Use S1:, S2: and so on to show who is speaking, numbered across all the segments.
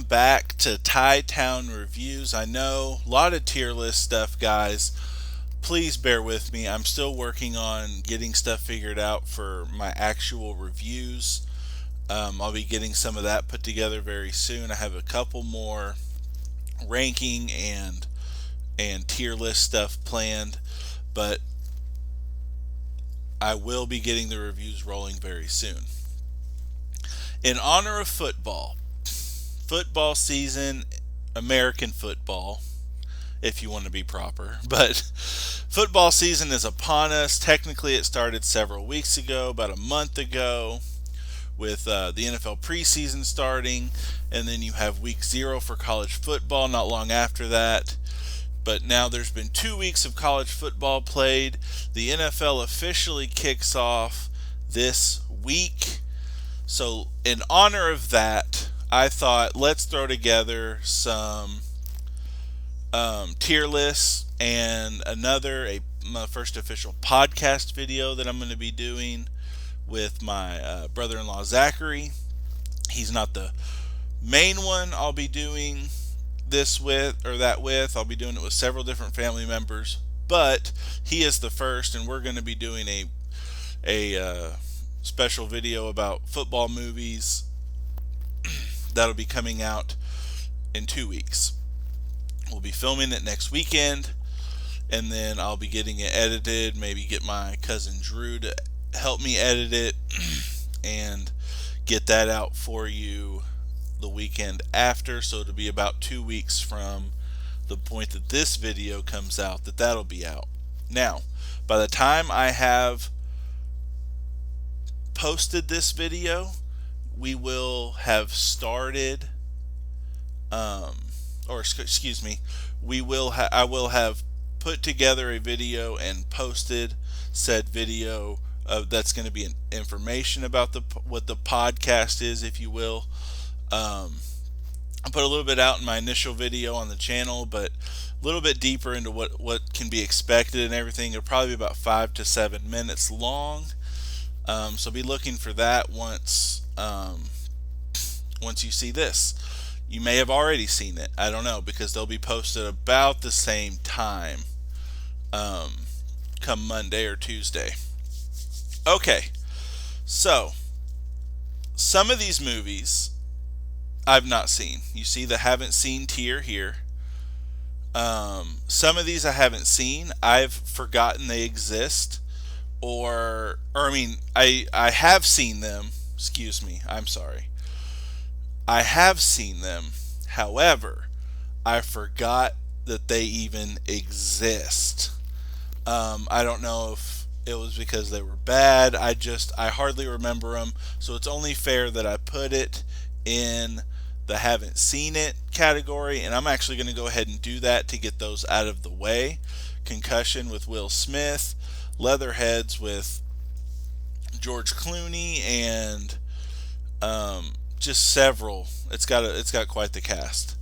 S1: back to Tie Town Reviews. I know a lot of tier list stuff, guys. Please bear with me. I'm still working on getting stuff figured out for my actual reviews. I'll be getting some of that put together very soon. I have a couple more ranking and tier list stuff planned, but I will be getting the reviews rolling very soon. In honor of football season, American football, if you want to be proper, but football season is upon us. Technically, it started several weeks ago, about a month ago, with the NFL preseason starting, and then you have week 0 for college football not long after that. But now there's been 2 weeks of college football played. The NFL officially kicks off this week. So in honor of that, I thought let's throw together some tier lists and my first official podcast video that I'm going to be doing with my brother-in-law Zachary. He's not the main one I'll be doing this with or that with. I'll be doing it with several different family members, but he is the first, and we're going to be doing a special video about football movies that'll be coming out in 2 weeks. We'll be filming it next weekend, and then I'll be getting it edited, maybe get my cousin Drew to help me edit it and get that out for you the weekend after. So it'll be about 2 weeks from the point that this video comes out that'll be out. Now, by the time I have posted this video, we will have started I will have put together a video and posted said video that's going to be information about what the podcast is, if you will. I put a little bit out in my initial video on the channel, but a little bit deeper into what can be expected and everything. It'll probably be about 5 to 7 minutes long. So be looking for that once you see this. You may have already seen it. I don't know, because they'll be posted about the same time come Monday or Tuesday. Okay, so some of these movies I've not seen. You see the haven't seen tier here. Some of these I haven't seen. I've forgotten they exist. I have seen them. Excuse me. I'm sorry. I have seen them. However, I forgot that they even exist. I don't know if it was because they were bad. I hardly remember them. So it's only fair that I put it in the haven't seen it category, and I'm actually going to go ahead and do that to get those out of the way. Concussion with Will Smith, Leatherheads with George Clooney, and just several. It's got quite the cast.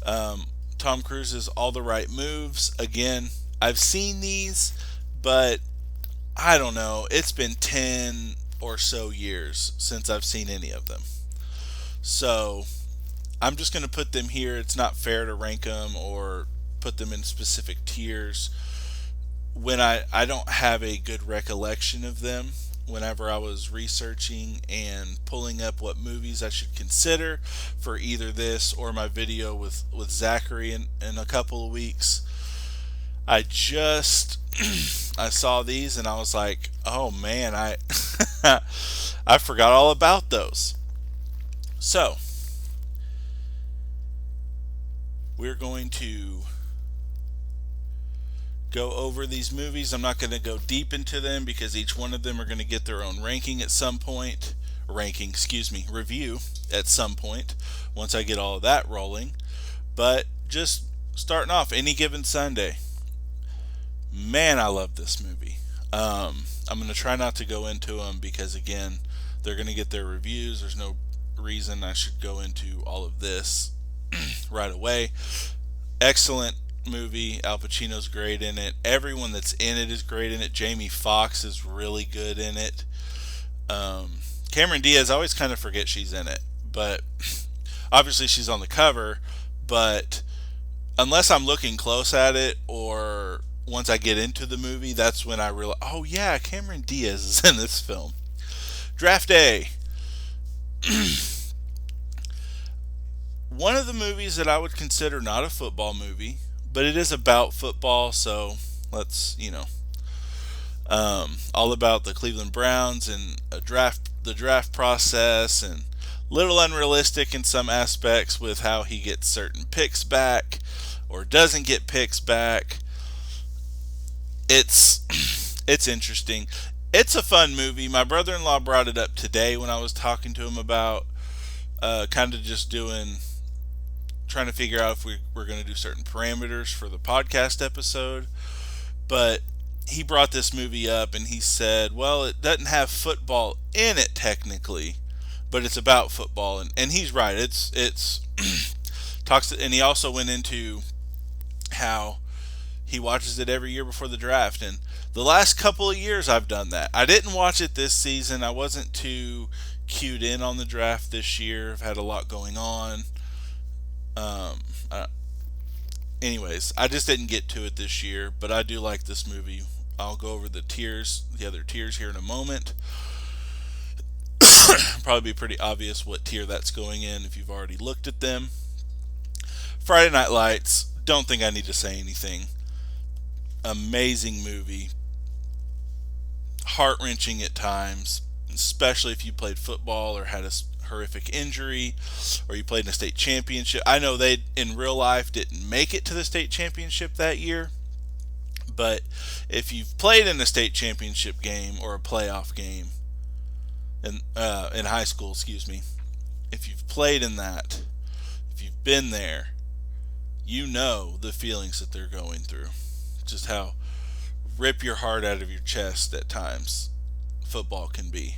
S1: Tom Cruise's All the Right Moves. Again, I've seen these, but I don't know. It's been 10 or so years since I've seen any of them. So I'm just going to put them here. It's not fair to rank them or put them in specific tiers when I don't have a good recollection of them. Whenever I was researching and pulling up what movies I should consider for either this or my video with Zachary in a couple of weeks, I saw these and I was like, oh man, I I forgot all about those. So we're going to go over these movies. I'm not going to go deep into them because each one of them are going to get their own ranking at some point. Review at some point once I get all of that rolling. But just starting off, Any Given Sunday. Man, I love this movie. I'm going to try not to go into them because, again, they're going to get their reviews. There's no reason I should go into all of this right away. Excellent movie. Al Pacino's great in it. Everyone that's in it is great in it. Jamie Foxx is really good in it. Cameron Diaz, I always kind of forget she's in it, but obviously she's on the cover, but unless I'm looking close at it or once I get into the movie, that's when I realize, oh yeah, Cameron Diaz is in this film. Draft Day. One of the movies that I would consider not a football movie, but it is about football, so let's, all about the Cleveland Browns and the draft process, and little unrealistic in some aspects with how he gets certain picks back or doesn't get picks back. It's it's interesting. It's a fun movie. My brother-in-law brought it up today when I was talking to him about kind of just trying to figure out if we're going to do certain parameters for the podcast episode. But he brought this movie up and he said, well, it doesn't have football in it technically, but it's about football. And he's right. It's talks, and he also went into how he watches it every year before the draft. And the last couple of years I've done that. I didn't watch it this season. I wasn't too cued in on the draft this year. I've had a lot going on. Um, uh, Anyways, I just didn't get to it this year, but I do like this movie. I'll go over the other tiers here in a moment. Probably be pretty obvious what tier that's going in if you've already looked at them. Friday Night Lights, don't think I need to say anything. Amazing movie. Heart-wrenching at times, especially if you played football or had a horrific injury, or you played in a state championship. I know they in real life didn't make it to the state championship that year, but if you've played in a state championship game or a playoff game in high school, excuse me, if you've played in that, if you've been there, you know the feelings that they're going through, just how rip your heart out of your chest at times football can be,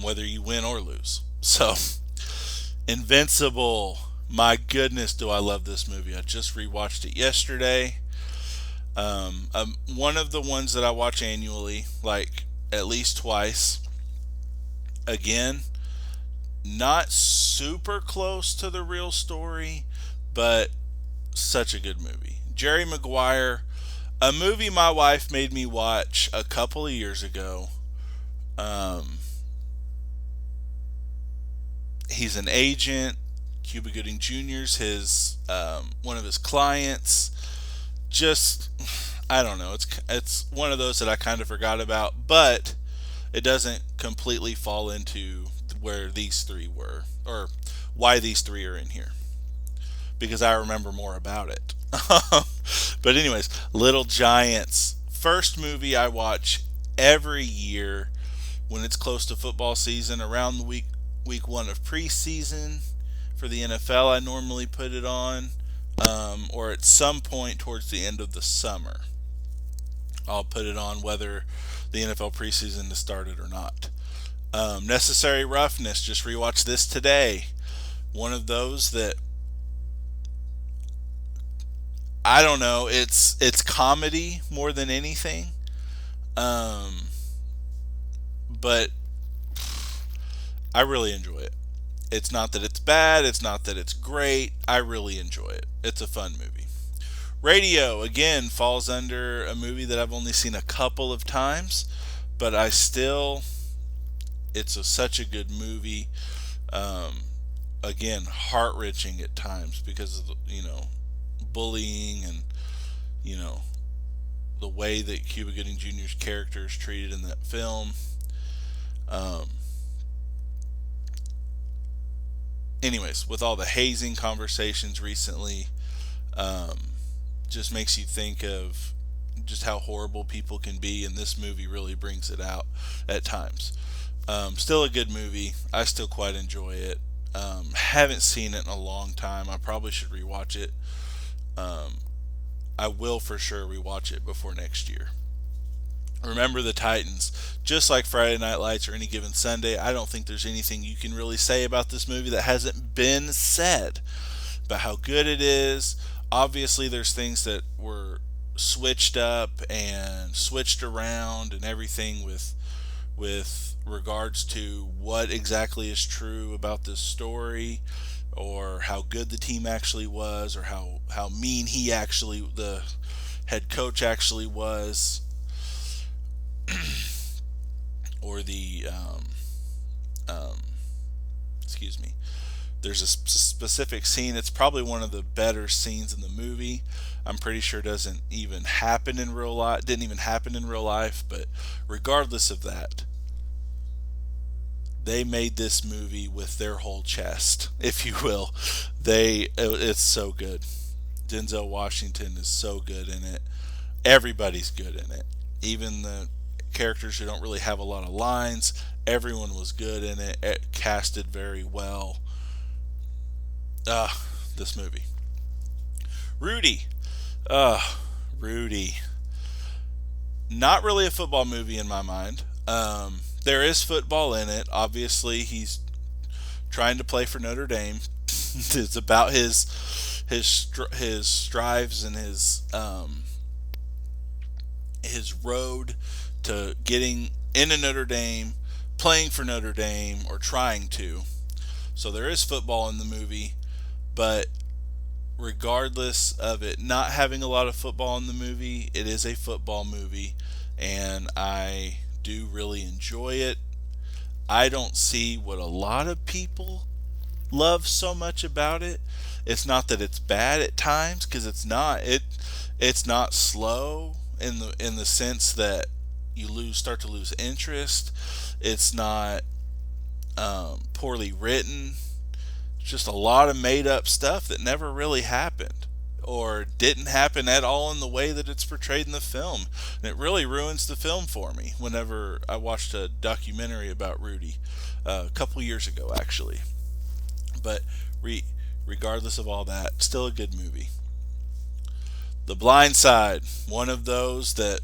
S1: whether you win or lose. So, Invincible. My goodness, do I love this movie. I just rewatched it yesterday. One of the ones that I watch annually, like at least twice. Again, not super close to the real story, but such a good movie. Jerry Maguire, a movie my wife made me watch a couple of years ago. He's an agent. Cuba Gooding Jr.'s his one of his clients. Just, I don't know. It's one of those that I kind of forgot about, but it doesn't completely fall into where these three were, or why these three are in here, because I remember more about it. But anyways, Little Giants, first movie I watch every year when it's close to football season, around the week one of preseason for the NFL. I normally put it on, or at some point towards the end of the summer. I'll put it on whether the NFL preseason has started or not. Necessary Roughness, just rewatched this today. One of those that, I don't know, it's comedy more than anything. But I really enjoy it. It's not that it's bad, it's not that it's great. I really enjoy it. It's a fun movie. Radio, again, falls under a movie that I've only seen a couple of times, but it's such a good movie. Again, heart-wrenching at times because of, bullying and, the way that Cuba Gooding Jr.'s character is treated in that film. Anyways, with all the hazing conversations recently, just makes you think of just how horrible people can be, and this movie really brings it out at times. Still a good movie. I still quite enjoy it. Haven't seen it in a long time. I probably should rewatch it. I will for sure rewatch it before next year. Remember the Titans. Just like Friday Night Lights or Any Given Sunday, I don't think there's anything you can really say about this movie that hasn't been said about how good it is. Obviously, there's things that were switched up and switched around and everything with regards to what exactly is true about this story. or how good the team actually was, or how mean the head coach actually was, or the um, excuse me. There's a specific scene. It's probably one of the better scenes in the movie. I'm pretty sure doesn't even happen in real life. Didn't even happen in real life. But regardless of that, they made this movie with their whole chest, if you will. It's so good. Denzel Washington is so good in it. Everybody's good in it. Even the characters who don't really have a lot of lines, everyone was good in it. It casted very well. This movie. Rudy. Uh, Rudy. Not really a football movie in my mind. There is football in it. Obviously, he's trying to play for Notre Dame. It's about his strives and his road to getting into Notre Dame, playing for Notre Dame, or trying to. So there is football in the movie, but regardless of it not having a lot of football in the movie, it is a football movie, and I do really enjoy it. I don't see what a lot of people love so much about it. It's not that it's bad at times, because it's not. It's not slow in the sense that you start to lose interest. It's not poorly written. It's just a lot of made up stuff that never really happened, or didn't happen at all in the way that it's portrayed in the film. And it really ruins the film for me whenever I watched a documentary about Rudy a couple years ago, actually. But regardless of all that, still a good movie. The Blind Side, one of those that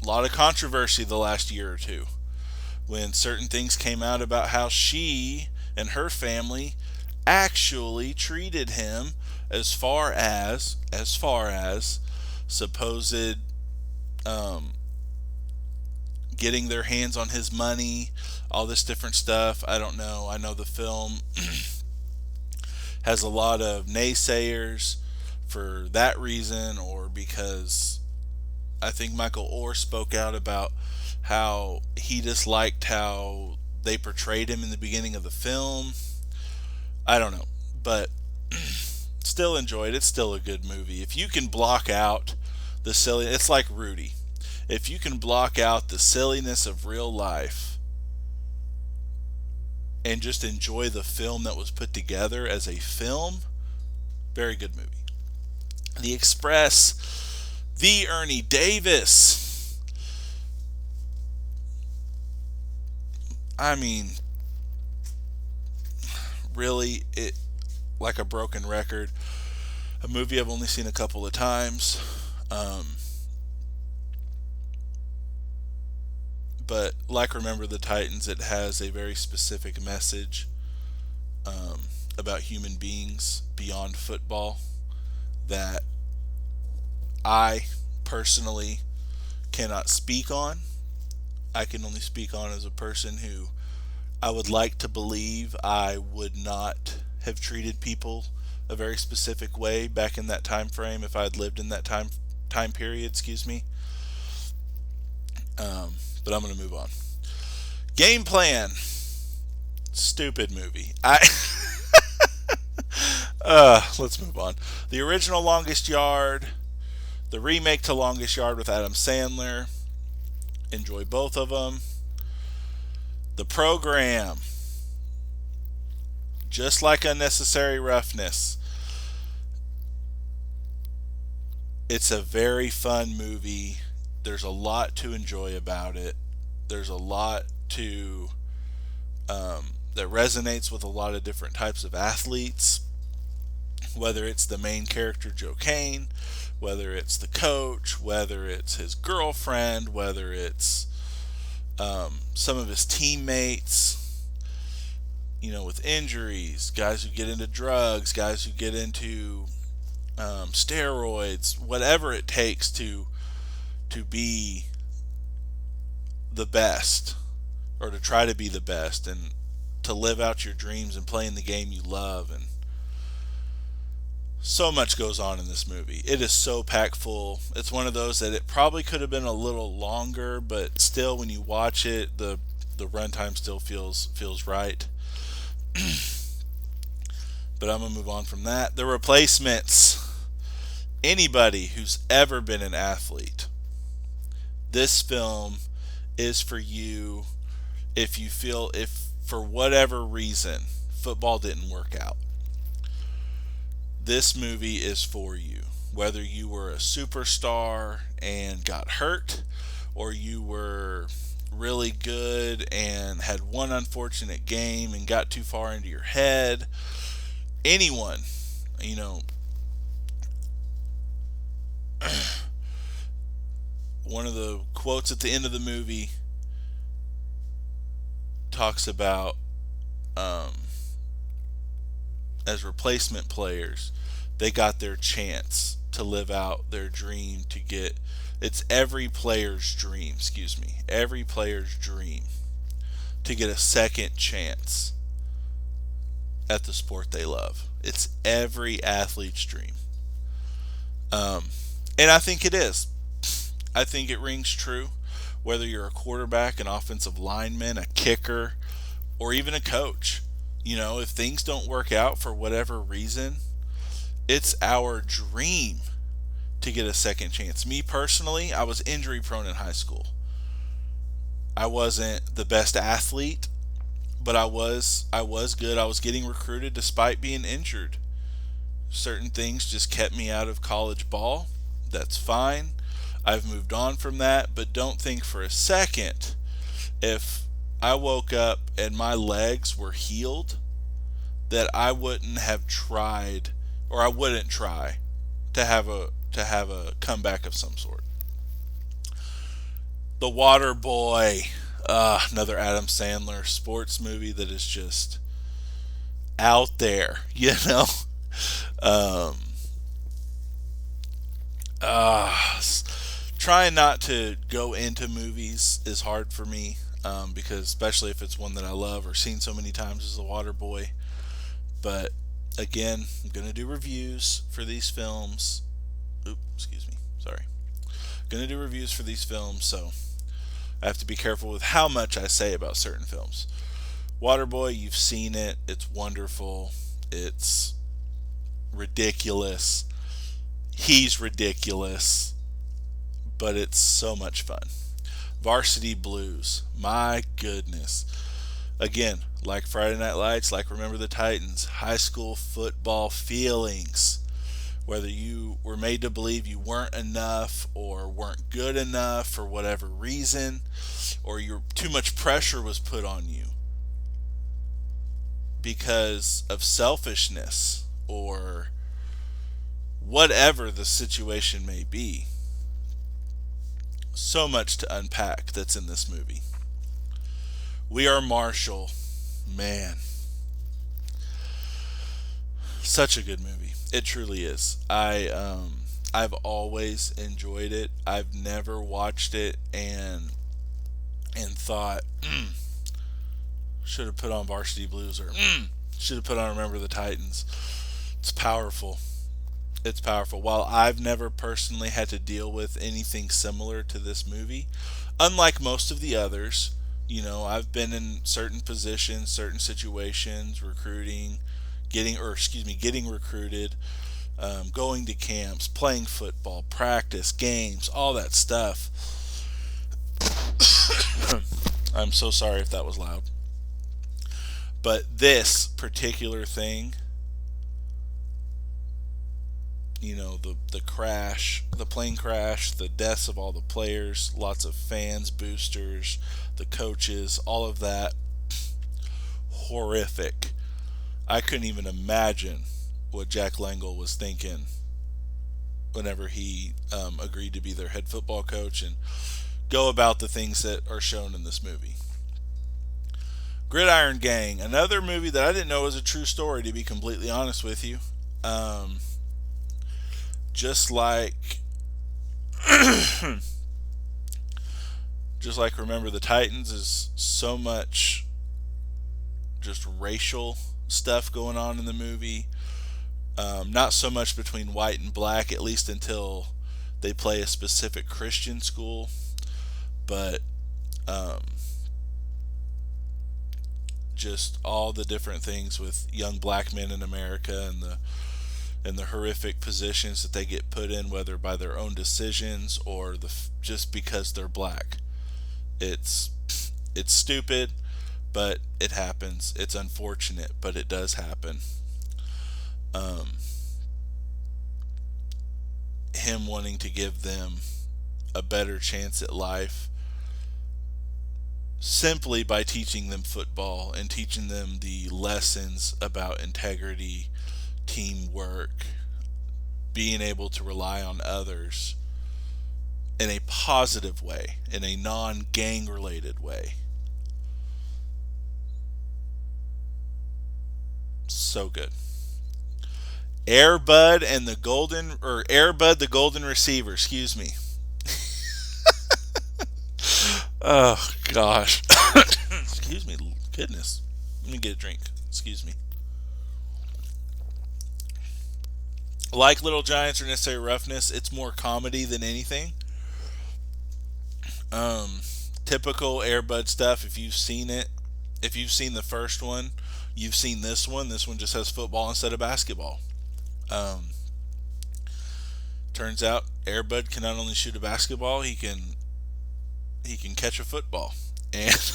S1: a lot of controversy the last year or two when certain things came out about how she and her family actually treated him, as far as supposed getting their hands on his money, all this different stuff. I don't know. I know the film has a lot of naysayers for that reason, or because I think Michael Orr spoke out about how he disliked how they portrayed him in the beginning of the film. I don't know, but still enjoyed it. It's still a good movie. If you can block out the silly, it's like Rudy. If you can block out the silliness of real life and just enjoy the film that was put together as a film, very good movie. The Express, the Ernie Davis. I mean, really, it like a broken record. A movie I've only seen a couple of times. But like Remember the Titans, it has a very specific message about human beings beyond football that I personally cannot speak on. I can only speak on as a person who I would like to believe I would not have treated people a very specific way back in that time frame if I had lived in that time period, excuse me. But I'm going to move on. Game Plan. Stupid movie. Let's move on. The original Longest Yard, the remake to Longest Yard with Adam Sandler. Enjoy both of them. The Program. Just like Unnecessary Roughness. It's a very fun movie. There's a lot to enjoy about it. There's a lot that resonates with a lot of different types of athletes. Whether it's the main character, Joe Kane, whether it's the coach, whether it's his girlfriend, whether it's some of his teammates, with injuries, guys who get into drugs, guys who get into steroids, whatever it takes to be the best, or to try to be the best. And to live out your dreams and playing the game you love. And so much goes on in this movie. It is so packed full. It's one of those that it probably could have been a little longer, but still, when you watch it, the runtime still feels right. But I'm gonna move on from that. The Replacements. Anybody who's ever been an athlete, this film is for you. If you feel, if for whatever reason football didn't work out, this movie is for you. Whether you were a superstar and got hurt, or you were really good and had one unfortunate game and got too far into your head, anyone, you know, one of the quotes at the end of the movie talks about, as replacement players, they got their chance to live out their dream, to get, it's every player's dream, every player's dream to get a second chance at the sport they love. It's every athlete's dream. And I think it is. I think it rings true. Whether you're a quarterback, an offensive lineman, a kicker, or even a coach. You know, if things don't work out for whatever reason, it's our dream to get a second chance. Me personally, I was injury prone in high school. I wasn't the best athlete, but I was good. I was getting recruited despite being injured. Certain things just kept me out of college ball. That's fine. I've moved on from that, but don't think for a second, if I woke up and my legs were healed, that I wouldn't have tried, or I wouldn't try to have a comeback of some sort. The Water Boy, another Adam Sandler sports movie that is just out there, you know. Trying not to go into movies is hard for me, because especially if it's one that I love or seen so many times as The Water Boy. But again, I'm gonna do reviews for these films. Sorry. Gonna do reviews for these films, so I have to be careful with how much I say about certain films. Waterboy, you've seen it. It's wonderful. It's ridiculous. He's ridiculous. But it's so much fun. Varsity Blues. My goodness. Again, like Friday Night Lights, like Remember the Titans, high school football feelings. Whether you were made to believe you weren't enough or weren't good enough for whatever reason, or too much pressure was put on you because of selfishness or whatever the situation may be. So much to unpack that's in this movie. We Are Marshall. Man. Such a good movie. It truly is. I've always enjoyed it. I've never watched it and thought, should have put on Varsity Blues, or should have put on Remember the Titans. It's powerful. It's powerful. While I've never personally had to deal with anything similar to this movie, unlike most of the others, you know, I've been in certain positions, certain situations, getting recruited, going to camps, playing football, practice, games, all that stuff. I'm so sorry if that was loud. But this particular thing, you know, the crash, the plane crash, the deaths of all the players, lots of fans, boosters, the coaches, all of that, horrific. I couldn't even imagine what Jack Langle was thinking whenever he agreed to be their head football coach and go about the things that are shown in this movie. Gridiron Gang, another movie that I didn't know was a true story, to be completely honest with you. Just like Remember the Titans is so much just racial stuff going on in the movie. Not so much between white and black, at least until they play a specific Christian school, but um, just all the different things with young black men in America and the horrific positions that they get put in, whether by their own decisions or just because they're black. It's it's stupid, but it happens. It's unfortunate, but it does happen. Um, Him wanting to give them a better chance at life simply by teaching them football and teaching them the lessons about integrity, teamwork, being able to rely on others in a positive way, in a non gang related way. So good. Airbud the golden receiver, excuse me. Oh gosh. Excuse me. Goodness. Let me get a drink. Excuse me. Like Little Giants or Necessary Roughness, it's more comedy than anything. Um, Typical Airbud stuff. If you've seen it, if you've seen the first one, you've seen this one. This one just has football instead of basketball. Um, Turns out Airbud can not only shoot a basketball, he can catch a football. And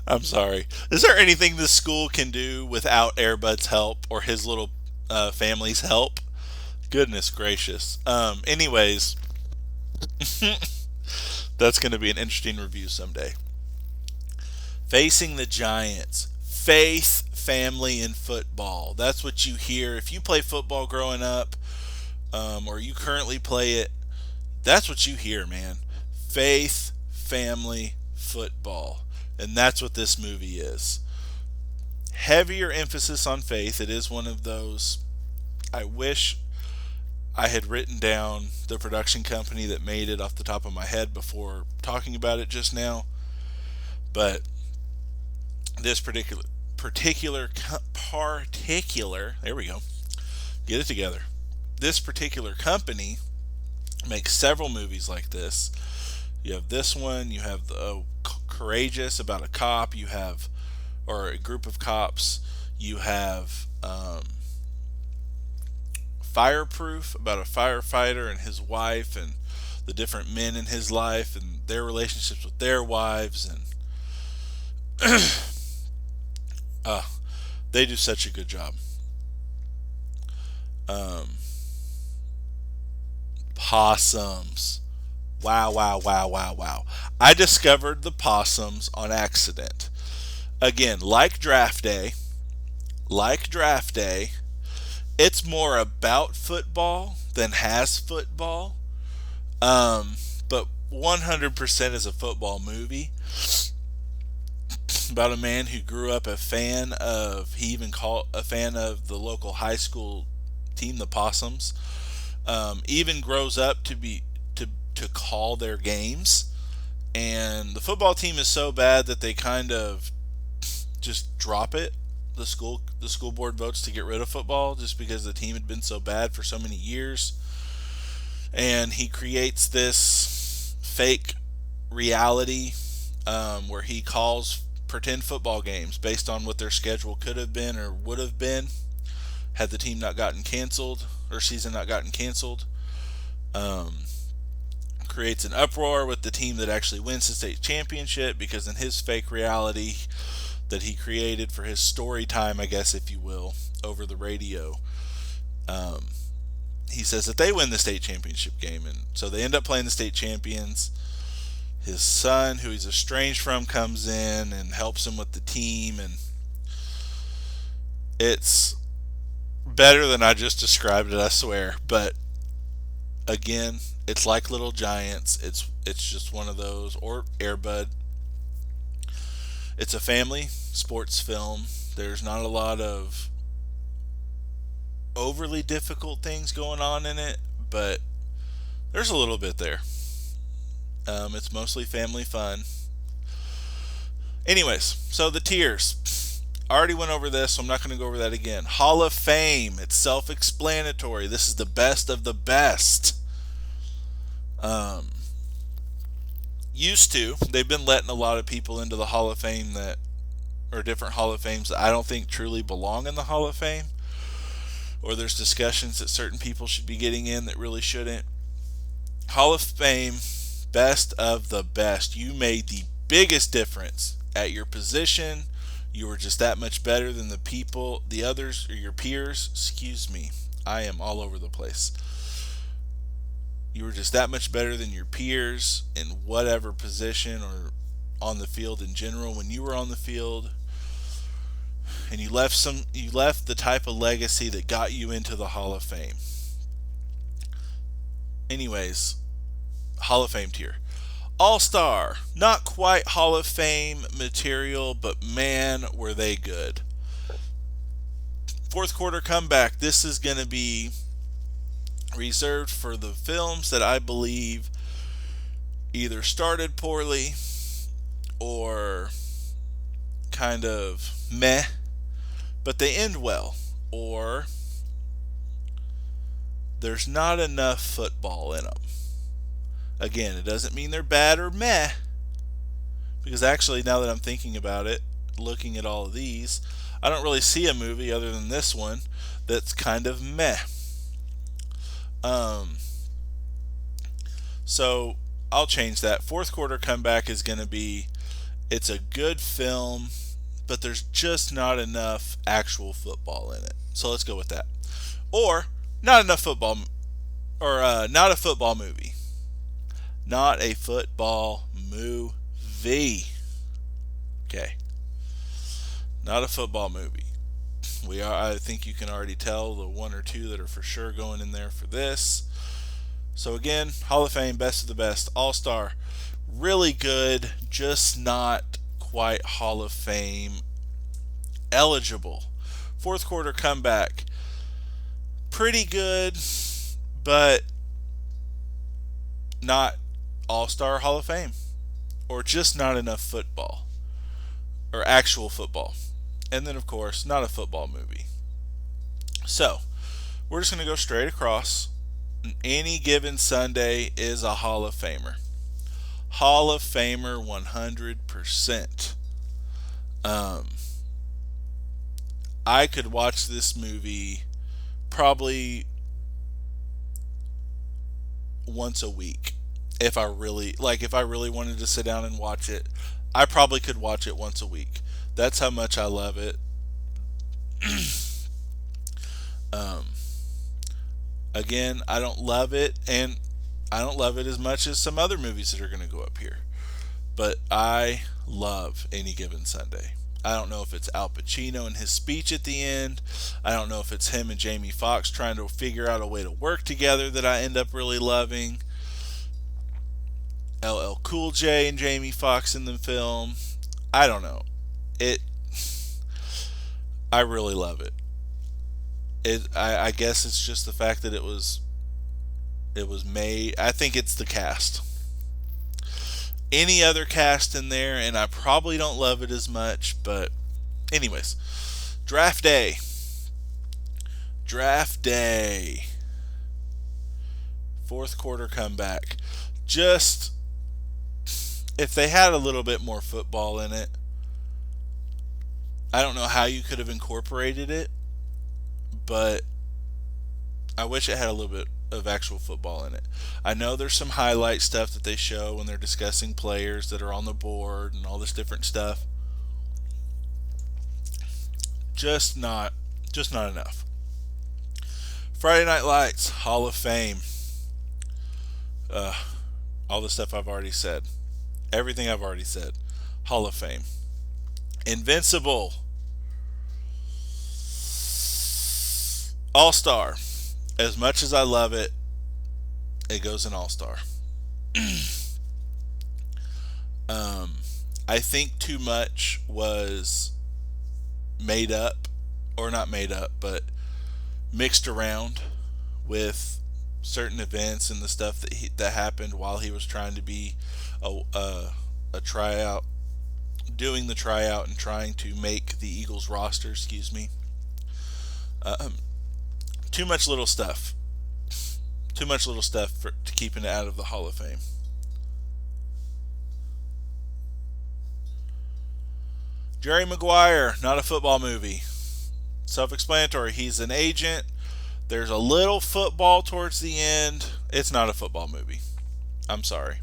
S1: I'm sorry. Is there anything this school can do without Airbud's help or his little family's help? Goodness gracious. Anyways, that's going to be an interesting review someday. Facing the Giants. Faith, family, and football. That's what you hear. If you play football growing up, or you currently play it, that's what you hear, man. Faith, family, football. And that's what this movie is. Heavier emphasis on faith. It is one of those. I wish I had written down the production company that made it off the top of my head before talking about it just now. But this particular there we go. Get it together. This particular company makes several movies like this. You have this one, you have the Courageous, about a cop, you have, or a group of cops, you have Fireproof, about a firefighter and his wife and the different men in his life and their relationships with their wives, and they do such a good job. Um, Possums. Wow, wow, wow, wow, wow. I discovered the possums on accident. Again, like draft day, it's more about football than has football. But 100% is a football movie about a man who grew up he even called a fan of the local high school team, the Possums. Even grows up to call their games, and the football team is so bad that they kind of just drop it. The school board votes to get rid of football just because the team had been so bad for so many years. And he creates this fake reality where he calls pretend football games based on what their schedule could have been or would have been had the team not gotten canceled or season not gotten canceled. Creates an uproar with the team that actually wins the state championship because in his fake reality that he created for his story time, I guess if you will, over the radio, he says that they win the state championship game, and so they end up playing the state champions. His son, who he's estranged from, comes in and helps him with the team, and it's better than I just described it, I swear. But again, it's like Little Giants. It's just one of those, or Airbud. It's a family sports film. There's not a lot of overly difficult things going on in it, but there's a little bit there. It's mostly family fun. Anyways, so the tiers. I already went over this, so I'm not going to go over that again. Hall of Fame. It's self-explanatory. This is the best of the best. Um, Used to. They've been letting a lot of people into the Hall of Fame that, or different Hall of Fames that I don't think truly belong in the Hall of Fame. Or there's discussions that certain people should be getting in that really shouldn't. Hall of Fame, best of the best. You made the biggest difference at your position. You were just that much better than the people, the others, or your peers. Excuse me. I am all over the place. You were just that much better than your peers in whatever position or on the field in general. When you were on the field, and you left the type of legacy that got you into the Hall of Fame. Anyways, Hall of Fame tier. All-Star, not quite Hall of Fame material, but man, were they good. Fourth quarter comeback. This is going to be reserved for the films that I believe either started poorly or kind of meh, but they end well, or there's not enough football in them. Again, it doesn't mean they're bad or meh, because actually, now that I'm thinking about it, looking at all of these, I don't really see a movie other than this one that's kind of meh. So I'll change that. Fourth quarter comeback is going to be, it's a good film, but there's just not enough actual football in it. So let's go with that. Or not enough football, or not a football movie. Not a football movie. Okay. Not a football movie. I think you can already tell the one or two that are for sure going in there for this. So again, Hall of Fame, best of the best. All-Star, really good, just not quite Hall of Fame eligible. Fourth quarter comeback, pretty good, but not All-Star Hall of Fame. Or just not enough football. Or actual football. And then, of course, not a football movie. So, we're just going to go straight across. Any Given Sunday is a Hall of Famer. Hall of Famer 100%. I could watch this movie probably once a week. If I really wanted to sit down and watch it, I probably could watch it once a week. That's how much I love it. Again, I don't love it, and I don't love it as much as some other movies that are going to go up here. But I love Any Given Sunday. I don't know if it's Al Pacino and his speech at the end. I don't know if it's him and Jamie Foxx trying to figure out a way to work together that I end up really loving. LL Cool J and Jamie Foxx in the film. I don't know. I really love it. I guess it's just the fact that it was made. I think it's the cast. Any other cast in there, and I probably don't love it as much, but anyways. Draft Day. Fourth quarter comeback. Just, if they had a little bit more football in it, I don't know how you could have incorporated it, but I wish it had a little bit of actual football in it. I know there's some highlight stuff that they show when they're discussing players that are on the board and all this different stuff. Just not enough. Friday Night Lights, Hall of Fame. All the stuff I've already said. Everything I've already said. Hall of Fame. Invincible. All-Star. As much as I love it, it goes in All-Star. I think too much was made up, or not made up, but mixed around with certain events and the stuff that happened while he was trying to be a tryout doing the tryout and trying to make the Eagles roster, excuse me. Um, Too much little stuff. Too much little stuff to keeping it out of the Hall of Fame. Jerry Maguire, not a football movie. Self-explanatory. He's an agent. There's a little football towards the end. It's not a football movie. I'm sorry.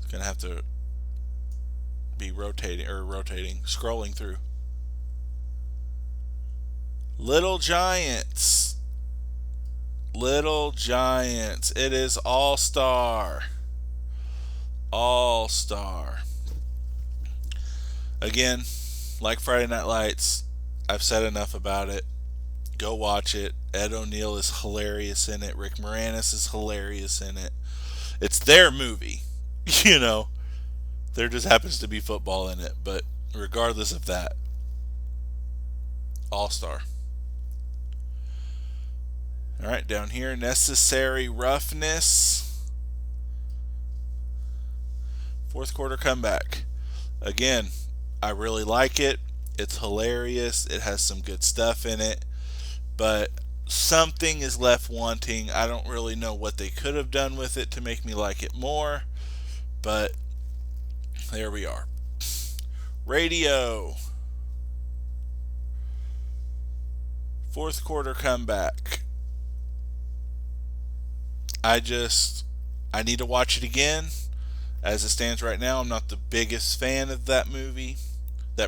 S1: It's going to have to be scrolling through. Little Giants. Little Giants. It is All Star. All Star. Again, like Friday Night Lights, I've said enough about it. Go watch it. Ed O'Neill is hilarious in it. Rick Moranis is hilarious in it. It's their movie. You know, there just happens to be football in it. But regardless of that, All Star. All right, down here, Necessary Roughness. Fourth quarter comeback. Again, I really like it. It's hilarious. It has some good stuff in it. But something is left wanting. I don't really know what they could have done with it to make me like it more. But there we are. Radio. Fourth quarter comeback. I need to watch it again. As it stands right now, I'm not the biggest fan of that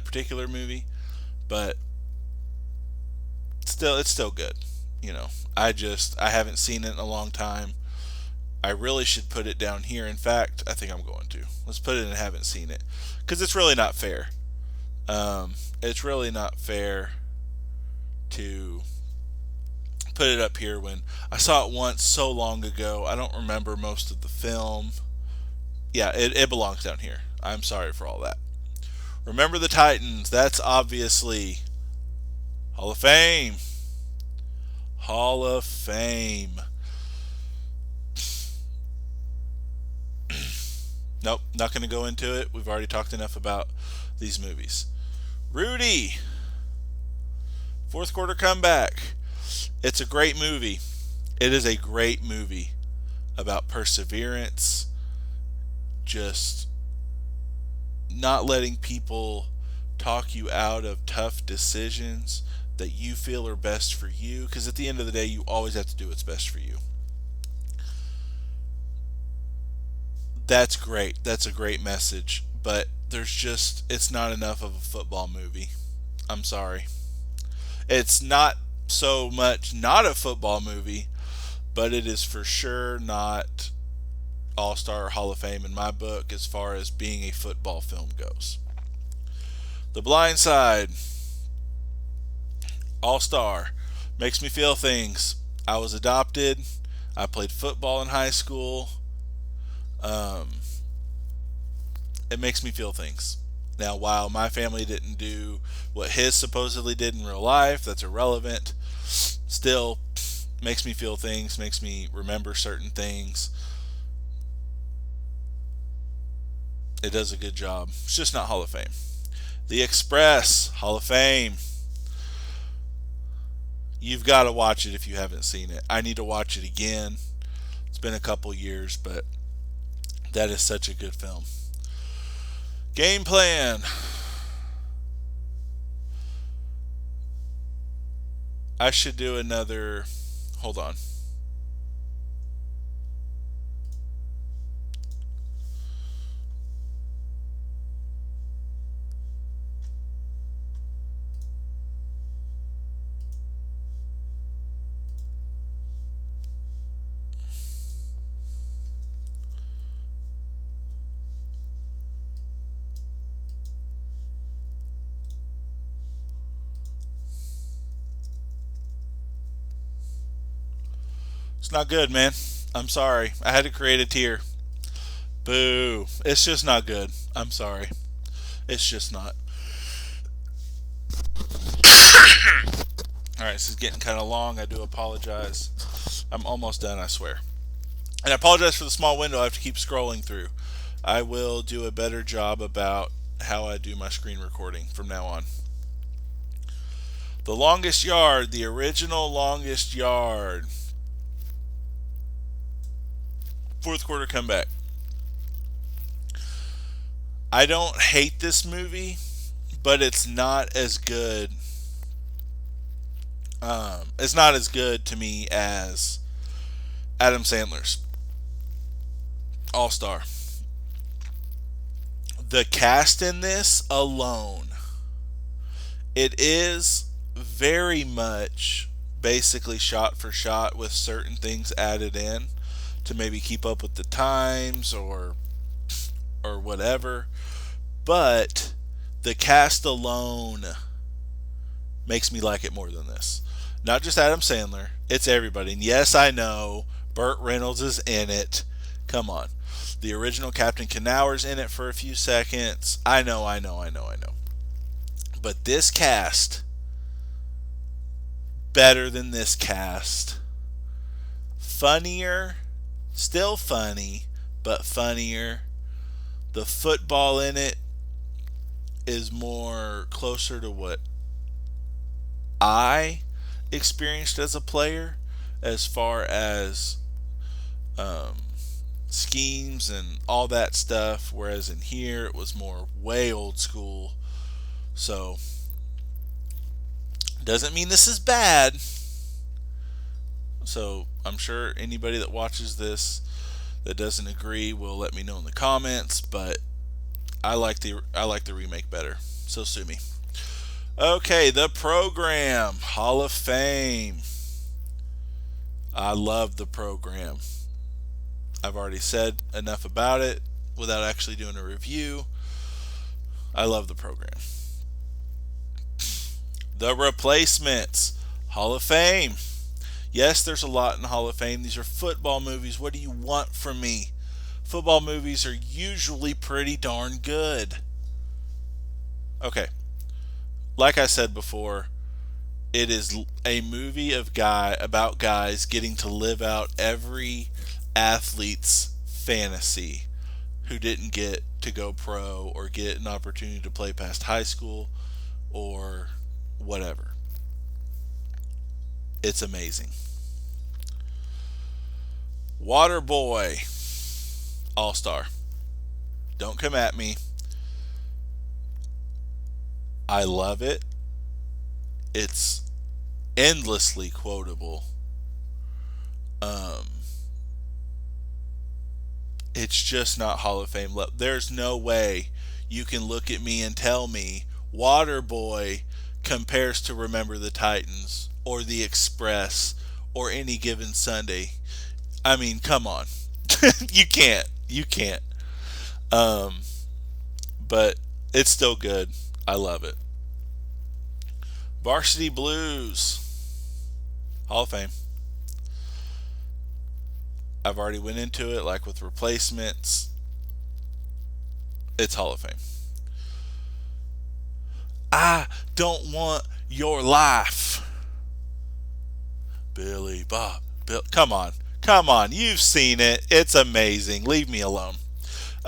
S1: particular movie, but it's still good. You know, I haven't seen it in a long time. I really should put it down here. In fact, I think I'm going to. Let's put it in haven't seen it, because it's really not fair. It's really not fair to put it up here when I saw it once so long ago. I don't remember most of the film. Yeah, it belongs down here. I'm sorry for all that. Remember the Titans. That's obviously Hall of Fame. Hall of Fame. Nope, not going to go into it. We've already talked enough about these movies. Rudy. Fourth quarter comeback. It's a great movie. It is a great movie about perseverance, just not letting people talk you out of tough decisions that you feel are best for you, because at the end of the day, you always have to do what's best for you. That's great. That's a great message, but it's not enough of a football movie. I'm sorry. It's not so much not a football movie, but it is for sure not All-Star or Hall of Fame in my book as far as being a football film goes. The Blind Side. All-Star. Makes me feel things. I was adopted. I played football in high school. It makes me feel things. Now, while my family didn't do what his supposedly did in real life, that's irrelevant. Still, makes me feel things, makes me remember certain things. It does a good job. It's just not Hall of Fame. The Express, Hall of Fame. You've got to watch it if you haven't seen it. I need to watch it again. It's been a couple years, but that is such a good film. Game Plan. I should do another. Hold on. It's not good, man. I'm sorry. I had to create a tier. Boo. It's just not good. I'm sorry. It's just not. Alright, this is getting kind of long. I do apologize. I'm almost done, I swear. And I apologize for the small window I have to keep scrolling through. I will do a better job about how I do my screen recording from now on. The Longest Yard, the original Longest Yard. Fourth quarter comeback. I don't hate this movie, but it's not as good. It's not as good to me as Adam Sandler's All Star. The cast in this alone, it is very much basically shot for shot with certain things added in to maybe keep up with the times or whatever. But the cast alone makes me like it more than this. Not just Adam Sandler, it's everybody. And yes, I know Burt Reynolds is in it. Come on. The original Captain Knauer's in it for a few seconds. I know. But this cast, better than this cast. Funnier, still funny, but funnier. The football in it is more closer to what I experienced as a player, as far as schemes and all that stuff, whereas in here it was more way old school. So doesn't mean this is bad. So I'm sure anybody that watches this that doesn't agree will let me know in the comments, but I like the remake better. So sue me. Okay, The Program, Hall of Fame. I love The Program. I've already said enough about it without actually doing a review. I love The Program. The Replacements, Hall of Fame. Yes, there's a lot in the Hall of Fame. These are football movies. What do you want from me? Football movies are usually pretty darn good. Okay. Like I said before, it is a movie about guys getting to live out every athlete's fantasy who didn't get to go pro or get an opportunity to play past high school or whatever. It's amazing. Waterboy, All-Star. Don't come at me. I love it. It's endlessly quotable. It's just not Hall of Fame. There's no way you can look at me and tell me Waterboy compares to Remember the Titans or The Express or Any Given Sunday. I mean, come on. You can't. But it's still good. I love it. Varsity Blues, Hall of Fame. I've already went into it, like with Replacements. It's Hall of Fame. I don't want your life. Billy Bob. Come on. You've seen it. It's amazing. Leave me alone.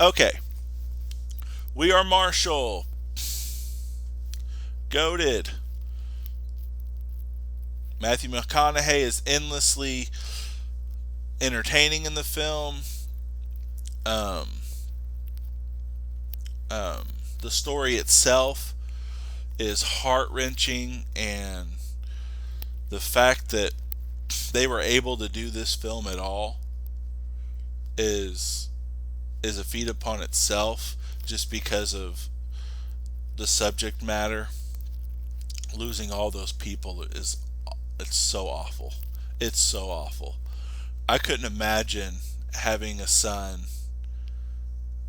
S1: Okay. We Are Marshall. Goated. Matthew McConaughey is endlessly entertaining in the film. The story itself is heart-wrenching, and the fact that they were able to do this film at all is a feat upon itself, just because of the subject matter. Losing all those people it's so awful. It's so awful. I couldn't imagine having a son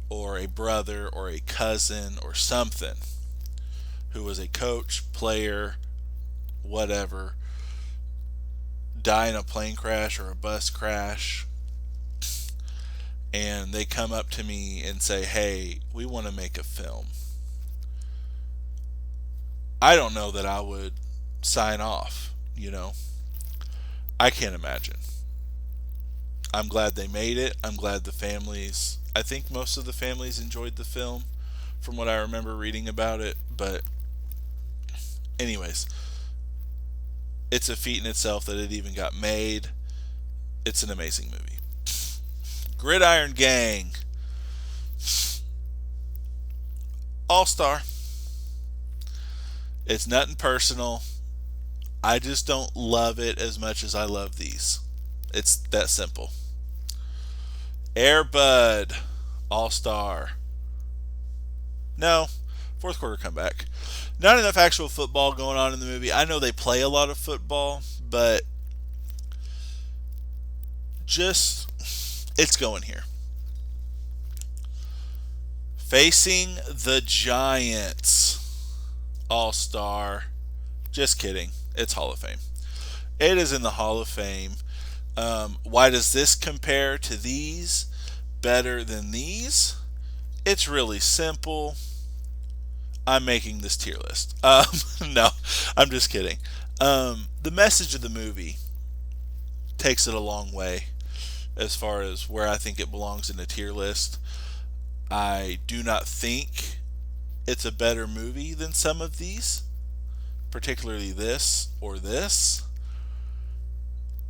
S1: or a brother or a cousin or something who was a coach, player, whatever, die in a plane crash or a bus crash, and they come up to me and say, hey, we want to make a film. I don't know that I would sign off, I can't imagine. I'm glad they made it. I'm glad the families, I think most of the families enjoyed the film from what I remember reading about it. But, anyways, it's a feat in itself that it even got made. It's an amazing movie. Gridiron Gang, All Star. It's nothing personal. I just don't love it as much as I love these. It's that simple. Air Bud, All Star. No, fourth quarter comeback. Not enough actual football going on in the movie. I know they play a lot of football, but just it's going here. Facing the Giants, All Star. Just kidding. It's Hall of Fame. It is in the Hall of Fame. Why does this compare to these better than these? It's really simple. I'm making this tier list. No, I'm just kidding. The message of the movie takes it a long way as far as where I think it belongs in a tier list. I do not think it's a better movie than some of these, particularly this or this,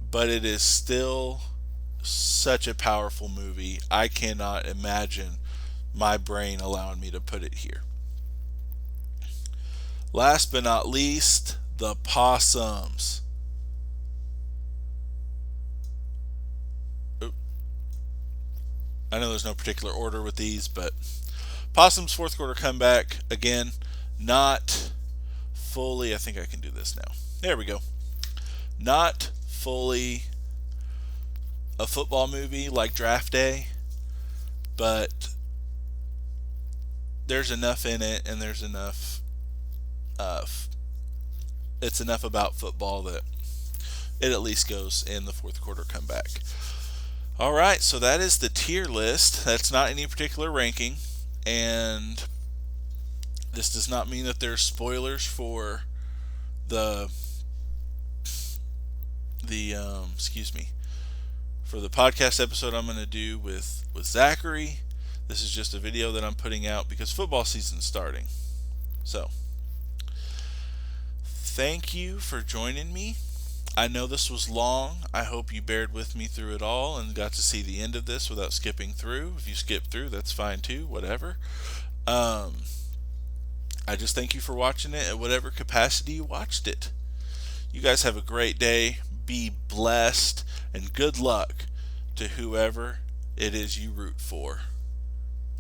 S1: but it is still such a powerful movie. I cannot imagine my brain allowing me to put it here. Last but not least, the Possums. I know there's no particular order with these, but Possums fourth quarter comeback, again, not fully, I think I can do this now. There we go. Not fully a football movie like Draft Day, but there's enough in it, and there's enough it's enough about football that it at least goes in the fourth quarter comeback. All right, so that is the tier list. That's not any particular ranking, and this does not mean that there's spoilers for the for the podcast episode I'm going to do with Zachary. This is just a video that I'm putting out because football season's starting. So, thank you for joining me. I know this was long. I hope you bared with me through it all and got to see the end of this without skipping through. If you skip through, that's fine too, whatever. I just thank you for watching it at whatever capacity you watched it. You guys have a great day. Be blessed, and good luck to whoever it is you root for.